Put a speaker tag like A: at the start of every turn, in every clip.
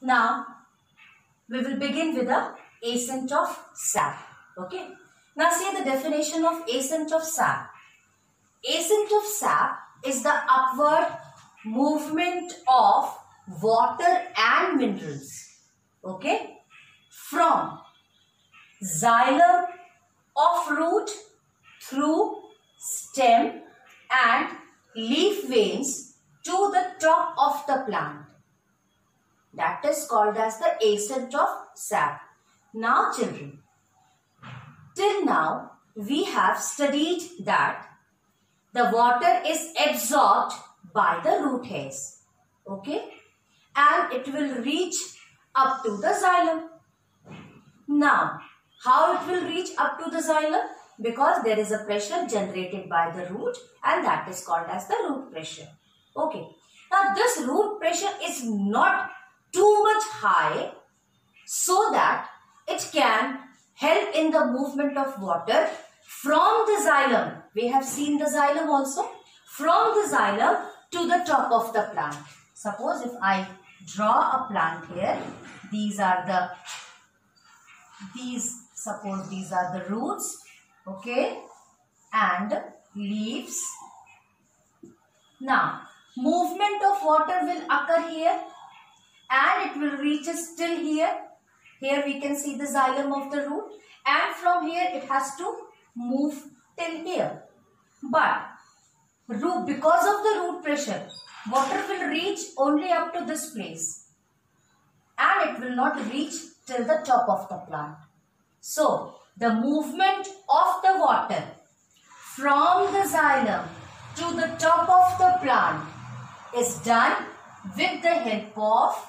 A: Now we will begin with the ascent of sap. Okay. Now see the definition of ascent of sap. Ascent of sap is the upward movement of water and minerals. Okay. From xylem of root through stem and leaf veins to the top of the plant. That is called as the ascent of sap. Now children, till now we have studied that the water is absorbed by the root hairs. Okay. And it will reach up to the xylem. Now, how it will reach up to the xylem? Because there is a pressure generated by the root and that is called as the root pressure. Okay. Now, this root pressure is not too much high so that it can help in the movement of water from the xylem. We have seen the xylem also. From the xylem to the top of the plant. Suppose if I draw a plant here, suppose these are the roots, okay, and leaves. Now, movement of water will occur here and it will reach till here. Here we can see the xylem of the root and from here it has to move till here. But because of the root pressure, water will reach only up to this place and it will not reach till the top of the plant. So, the movement of the water from the xylem to the top of the plant is done with the help of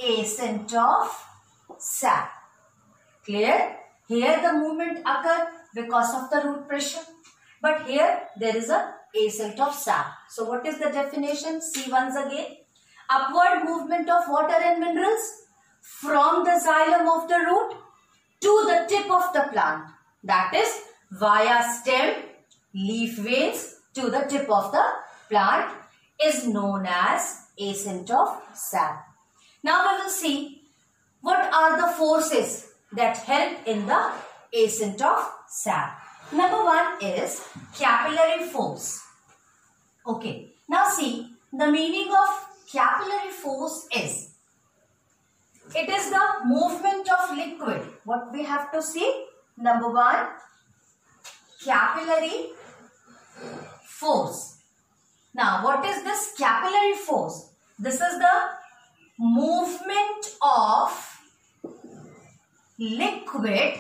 A: ascent of sap. Clear? Here the movement occurs because of the root pressure. But here there is a ascent of sap. So what is the definition? See once again. Upward movement of water and minerals from the xylem of the root to the tip of the plant. That is via stem, leaf veins to the tip of the plant is known as ascent of sap. Now we will see what are the forces that help in the ascent of sap. Number one is capillary force. Okay. Now see, the meaning of capillary force is, it is the movement of liquid. What we have to see? Number one, capillary force. Now, what is this capillary force? This is the movement of liquid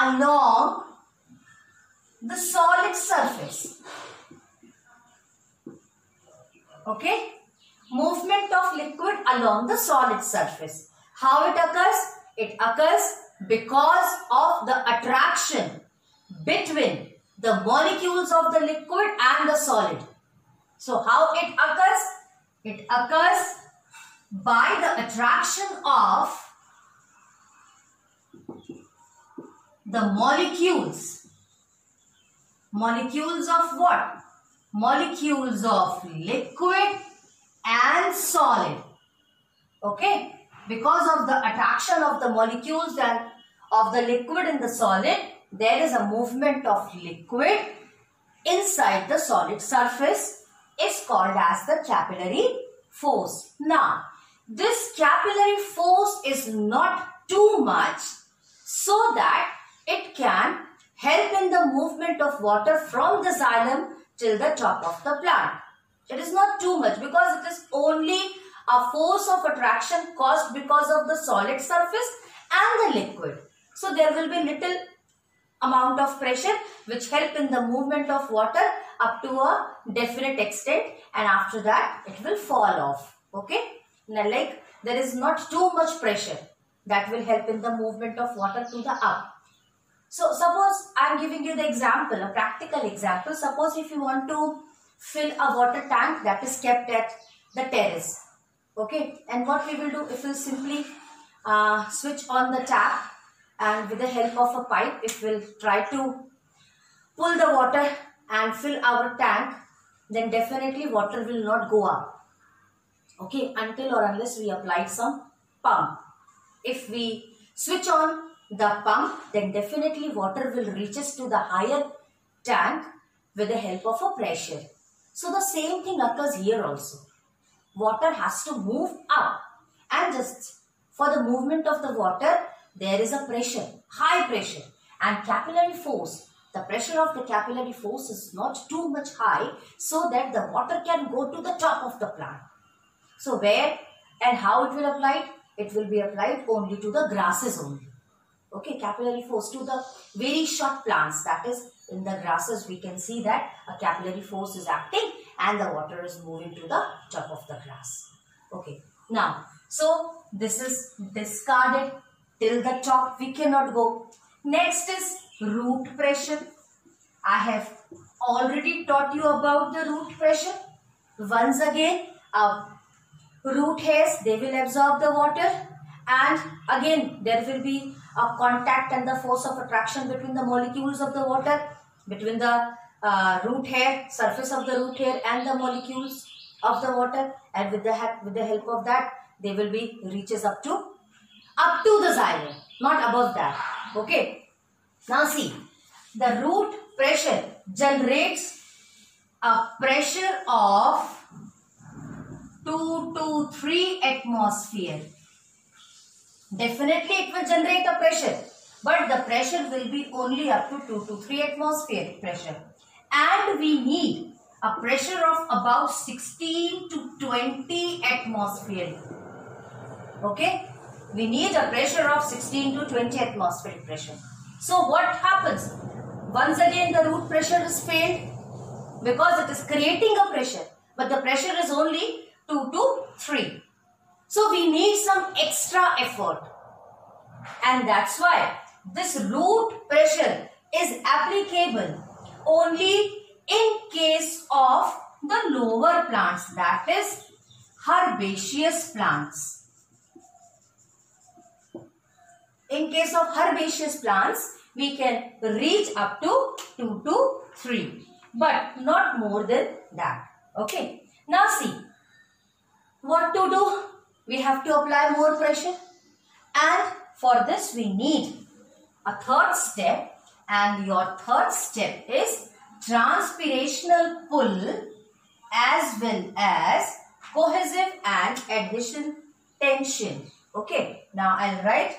A: along the solid surface. Okay? Movement of liquid along the solid surface. How it occurs? It occurs because of the attraction between the molecules of the liquid and the solid. So, how it occurs? It occurs by the attraction of the molecules. Molecules of what? Molecules of liquid and solid. Okay? Because of the attraction of the molecules and of the liquid in the solid, there is a movement of liquid inside the solid surface is called as the capillary force. Now, this capillary force is not too much so that it can help in the movement of water from the xylem till the top of the plant. It is not too much because it is only a force of attraction caused because of the solid surface and the liquid. So, there will be little amount of pressure which help in the movement of water up to a definite extent, and after that it will fall off. Okay. Now, like there is not too much pressure that will help in the movement of water to the up. So, suppose I am giving you the example, a practical example. Suppose if you want to fill a water tank that is kept at the terrace. Okay. And what we will do, if we simply switch on the tap, and with the help of a pipe, if we will try to pull the water and fill our tank, then definitely water will not go up. Okay, until or unless we applied some pump. If we switch on the pump, then definitely water will reaches to the higher tank with the help of a pressure. So the same thing occurs here also. Water has to move up, and just for the movement of the water, there is a pressure, high pressure, and capillary force. The pressure of the capillary force is not too much high so that the water can go to the top of the plant. So where and how it will apply? It will be applied only to the grasses only. Okay, capillary force to the very short plants. That is, in the grasses we can see that a capillary force is acting and the water is moving to the top of the grass. Okay, now, so this is discarded. Till the top we cannot go. Next is root pressure. I have already taught you about the root pressure. Once again, root hairs, they will absorb the water, and again there will be a contact and the force of attraction between the molecules of the water, between the root hair, surface of the root hair and the molecules of the water, and with the help of that they will be reaches up to the xylem, not above that. Okay, now see, the root pressure generates a pressure of 2 to 3 atmosphere. Definitely it will generate a pressure, but the pressure will be only up to 2 to 3 atmosphere pressure, and we need a pressure of about 16 to 20 atmosphere. Okay, we need a pressure of 16 to 20 atmospheric pressure. So what happens? Once again the root pressure is failed because it is creating a pressure, but the pressure is only 2 to 3. So we need some extra effort, and that's why this root pressure is applicable only in case of the lower plants, that is herbaceous plants. In case of herbaceous plants, we can reach up to 2 to 3, but not more than that. Okay. Now see, what to do? We have to apply more pressure, and for this we need a third step, and your third step is transpirational pull as well as cohesive and adhesion tension. Okay, now I'll write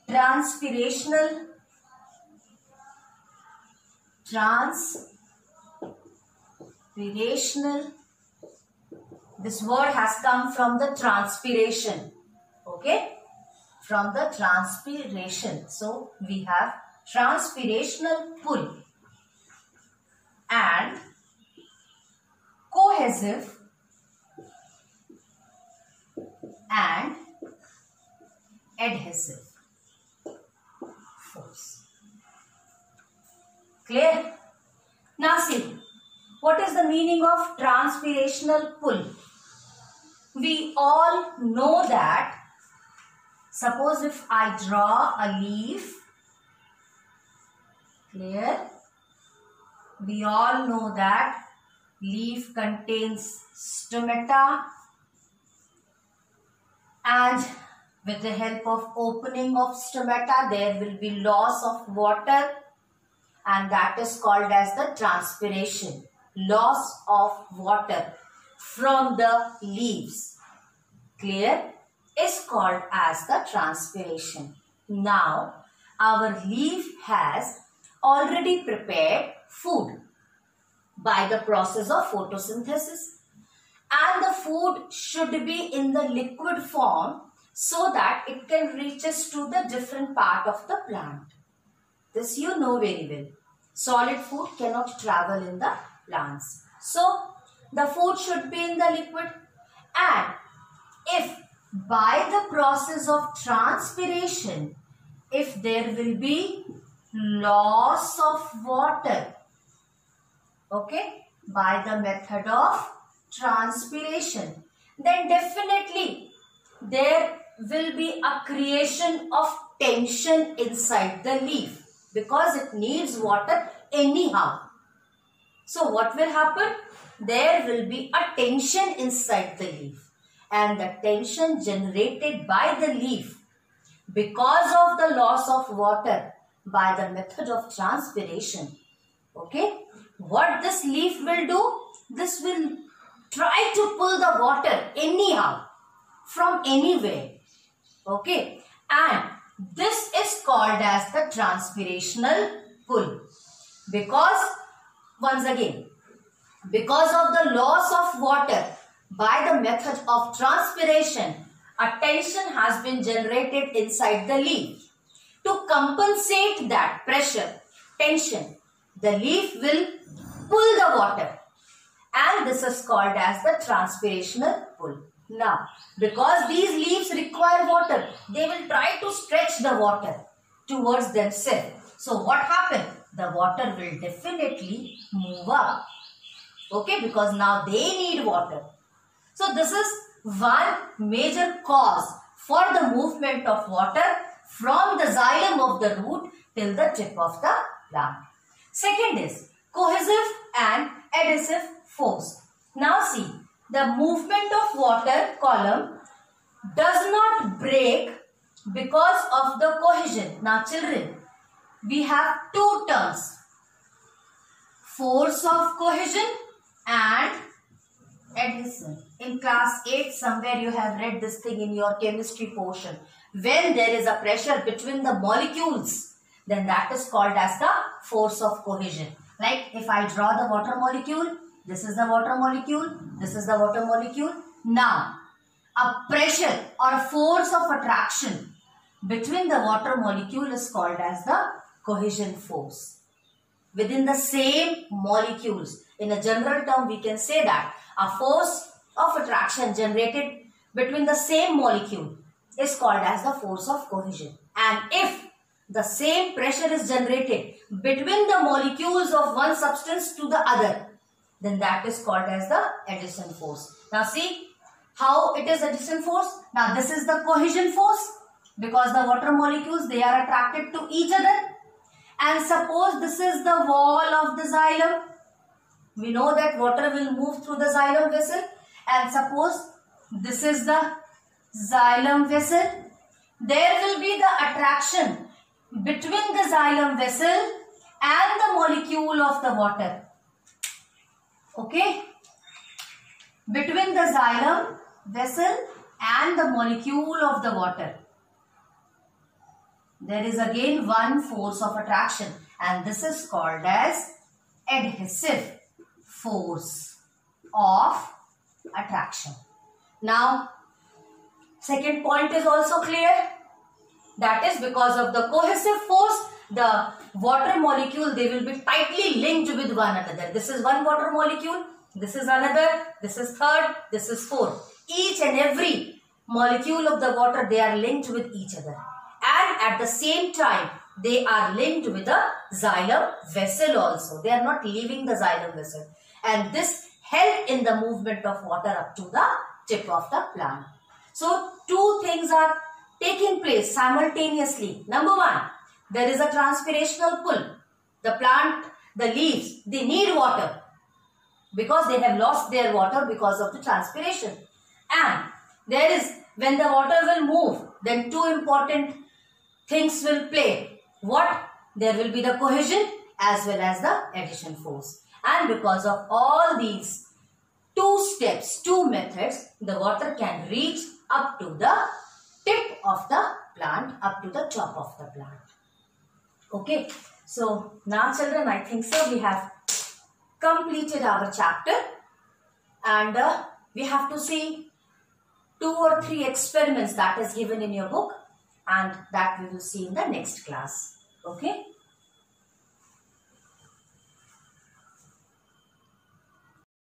A: transpirational this word has come from the transpiration. Okay, from the transpiration. So we have transpirational pull and cohesive and adhesive force. Clear? Now see, what is the meaning of transpirational pull? We all know that, suppose if I draw a leaf, clear? We all know that leaf contains stomata, and with the help of opening of stomata there will be loss of water, and that is called as the transpiration. Loss of water from the leaves, clear, is called as the transpiration. Now our leaf has already prepared food by the process of photosynthesis, and the food should be in the liquid form so that it can reaches to the different part of the plant. This you know very well. Solid food cannot travel in the plants. So the food should be in the liquid, and if by the process of transpiration, if there will be loss of water, okay, by the method of transpiration, then definitely there will be a creation of tension inside the leaf because it needs water anyhow. So what will happen? There will be a tension inside the leaf, and the tension generated by the leaf because of the loss of water by the method of transpiration. Okay, what this leaf will do? This will try to pull the water anyhow from anywhere. Okay, and this is called as the transpirational pull, because once again, because of the loss of water by the method of transpiration, a tension has been generated inside the leaf. To compensate that pressure, tension, the leaf will pull the water, and this is called as the transpirational pull. Now, because these leaves require water, they will try to stretch the water towards themselves. So what happened? The water will definitely move up. Okay, because now they need water. So this is one major cause for the movement of water from the xylem of the root till the tip of the plant. Second is cohesive and adhesive force. Now see, the movement of water column does not break because of the cohesion. Now children, we have two terms, force of cohesion and adhesion. In class 8 somewhere you have read this thing in your chemistry portion. When there is a pressure between the molecules, then that is called as the force of cohesion. Like if I draw the water molecule, this is the water molecule, this is the water molecule. Now, a pressure or a force of attraction between the water molecule is called as the cohesion force. Within the same molecules, in a general term, we can say that a force of attraction generated between the same molecule is called as the force of cohesion. And if the same pressure is generated between the molecules of one substance to the other, then that is called as the adhesion force. Now see how it is adhesion force. Now this is the cohesion force, because the water molecules, they are attracted to each other. And suppose this is the wall of the xylem. We know that water will move through the xylem vessel. And suppose this is the xylem vessel. There will be the attraction between the xylem vessel and the molecule of the water. Okay? Between the xylem vessel and the molecule of the water, there is again one force of attraction, and this is called as adhesive force of attraction. Now, second point is also clear. That is because of the cohesive force, the water molecule, they will be tightly linked with one another. This is one water molecule, this is another, this is third, this is fourth. Each and every molecule of the water, they are linked with each other. And at the same time, they are linked with the xylem vessel also. They are not leaving the xylem vessel. And this helps in the movement of water up to the tip of the plant. So, two things are taking place simultaneously. Number one, there is a transpirational pull. The plant, the leaves, they need water because they have lost their water because of the transpiration. And there is, when the water will move, then two important things will play. What? There will be the cohesion as well as the adhesion force. And because of all these two steps, two methods, the water can reach up to the tip of the plant, up to the top of the plant. Okay. So, now children, I think so we have completed our chapter, and we have to see 2 or 3 experiments that is given in your book, and that we will see in the next class. Okay.